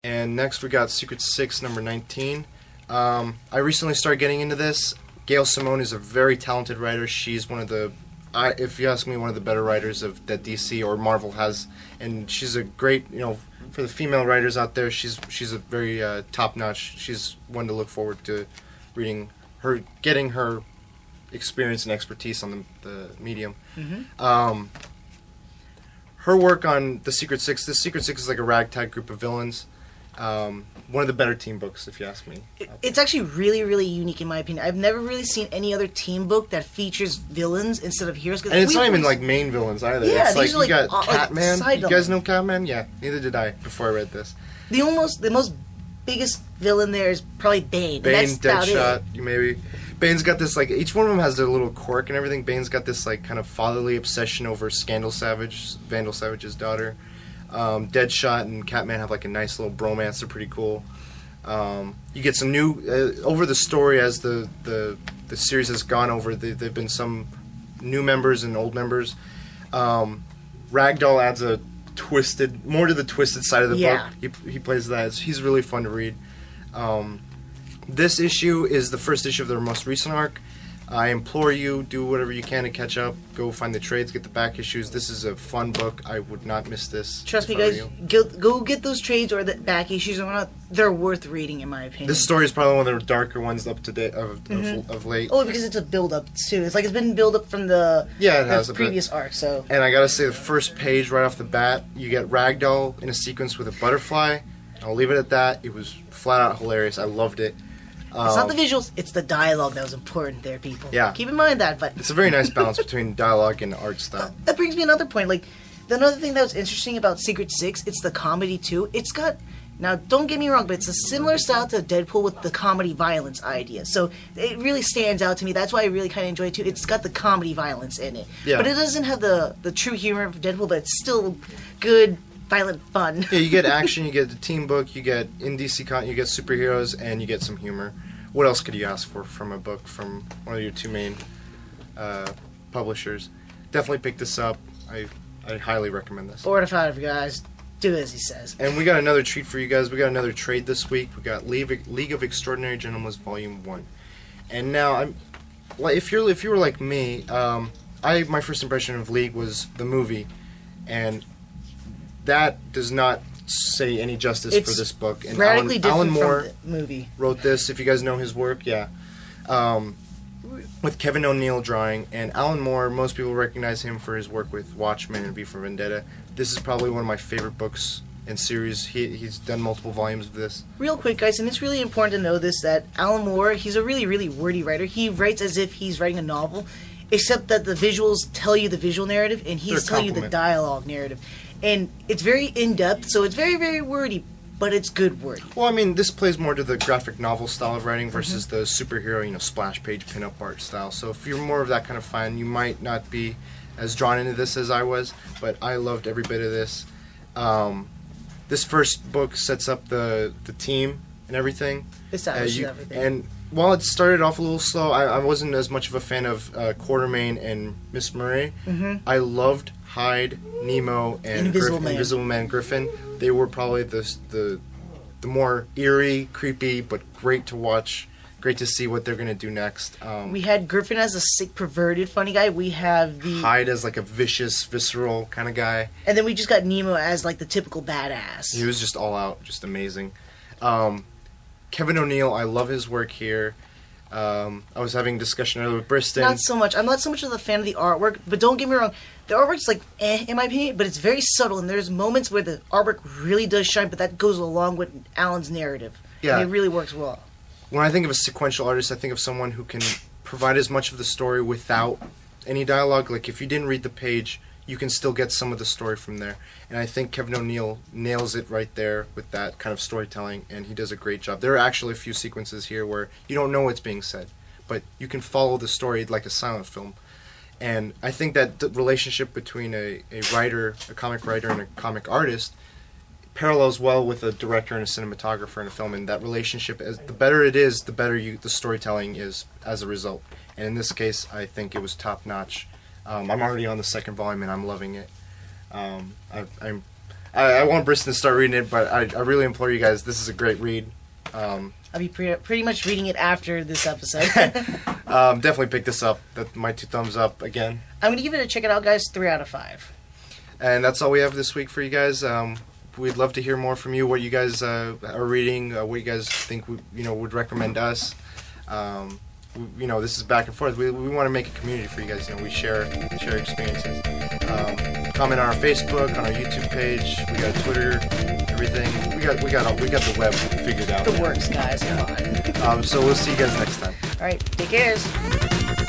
And next we got Secret Six, number 19. I recently started getting into this. Gail Simone is a very talented writer. She's one of the, if you ask me, one of the better writers that DC or Marvel has. And she's a great, for the female writers out there, she's a very top-notch. She's one to look forward to reading her, getting her experience and expertise on the medium. Mm-hmm. Her work on the Secret Six. The Secret Six is like a ragtag group of villains. One of the better team books, if you ask me. It's actually really, really unique in my opinion. I've never really seen any other team book that features villains instead of heroes. And it's not even like main villains either. Yeah, it's like these are you got Catman. Side You guys know Catman? Yeah, neither did I before I read this. The most biggest villain there is probably Bane. Bane, That's about Deadshot, it. maybe. Bane's got this, like, each one of them has their little quirk and everything. Bane's got this, like, kind of fatherly obsession over Vandal Savage's daughter. Deadshot and Catman have, like, a nice little bromance. They're pretty cool. You get some new, over the story as the series has gone over, there've been some new members and old members. Ragdoll adds more to the twisted side of the book. He plays that. He's really fun to read. This issue is the first issue of their most recent arc. I implore you, do whatever you can to catch up. Go find the trades, get the back issues. This is a fun book. I would not miss this. Trust me, guys. Go get those trades or the back issues and whatnot. They're worth reading, in my opinion. This story is probably one of the darker ones up to date of late. Oh, because it's a build-up, too. It's like it's been build-up from the previous arc, so... And I gotta say, the first page right off the bat, you get Ragdoll in a sequence with a butterfly. I'll leave it at that. It was flat-out hilarious. I loved it. It's not the visuals, it's the dialogue that was important there, people. Yeah. Keep in mind that, but... It's a very nice balance between dialogue and art style. That brings me another point. Like, another thing that was interesting about Secret Six, it's the comedy, too. It's got... Now, don't get me wrong, but it's a similar style to Deadpool with the comedy violence idea. So, it really stands out to me. That's why I really kind of enjoy it, too. It's got the comedy violence in it. Yeah. But it doesn't have the true humor of Deadpool, but it's still good... violent fun. Yeah, you get action, you get the team book, you get in DC you get superheroes, and you get some humor. What else could you ask for from a book from one of your two main publishers? Definitely pick this up. I highly recommend this. 4 out of 5, guys. Do as he says. And we got another treat for you guys. We got another trade this week. We got League of Extraordinary Gentlemen Volume 1. And now, if you were like me, my first impression of League was the movie, and that does not say any justice for this book. And radically Alan different Moore from the movie. Wrote this. If you guys know his work, with Kevin O'Neill drawing, and Alan Moore, most people recognize him for his work with Watchmen and V for Vendetta. This is probably one of my favorite books and series. He's done multiple volumes of this. Real quick, guys, and it's really important to know this, that Alan Moore, he's a really, really wordy writer. He writes as if he's writing a novel, except that the visuals tell you the visual narrative, and he's telling you the dialogue narrative. And it's very in-depth, so it's very, very wordy, but it's good wordy. Well, I mean, this plays more to the graphic novel style of writing versus the superhero, splash page pinup art style. So if you're more of that kind of fan, you might not be as drawn into this as I was, but I loved every bit of this. This first book sets up the team and everything. Establishes everything. And while it started off a little slow, I wasn't as much of a fan of Quartermain and Miss Murray. I loved Hyde, Nemo, and Invisible Man Griffin. They were probably the more eerie, creepy, but great to watch. Great to see what they're going to do next. We had Griffin as a sick, perverted, funny guy. We have the... Hyde as like a vicious, visceral kind of guy. And then we just got Nemo as like the typical badass. He was just all out, just amazing. Kevin O'Neill, I love his work here. I was having a discussion earlier with Briston. Not so much. I'm not so much of a fan of the artwork, but don't get me wrong. The artwork's like, in my opinion, but it's very subtle, and there's moments where the artwork really does shine, but that goes along with Alan's narrative. Yeah. And it really works well. When I think of a sequential artist, I think of someone who can provide as much of the story without any dialogue. Like, if you didn't read the page, you can still get some of the story from there. And I think Kevin O'Neill nails it right there with that kind of storytelling, and he does a great job. There are actually a few sequences here where you don't know what's being said, but you can follow the story like a silent film. And I think that the relationship between a writer, a comic writer, and a comic artist parallels well with a director and a cinematographer in a film. And that relationship, the better it is, the better the storytelling is as a result. And in this case, I think it was top notch. I'm already on the second volume, and I'm loving it. I want Briston to start reading it, but I really implore you guys. This is a great read. I'll be pretty much reading it after this episode. Definitely pick this up. That's my 2 thumbs up again. I'm gonna give it a check it out, guys. 3 out of 5. And that's all we have this week for you guys. We'd love to hear more from you. What you guys are reading. What you guys think would recommend us. This is back and forth. We want to make a community for you guys. We share experiences. Comment on our Facebook, on our YouTube page. We got Twitter, everything. We got the web figured out. The works, guys. Come on. So we'll see you guys next time. All right. Take care.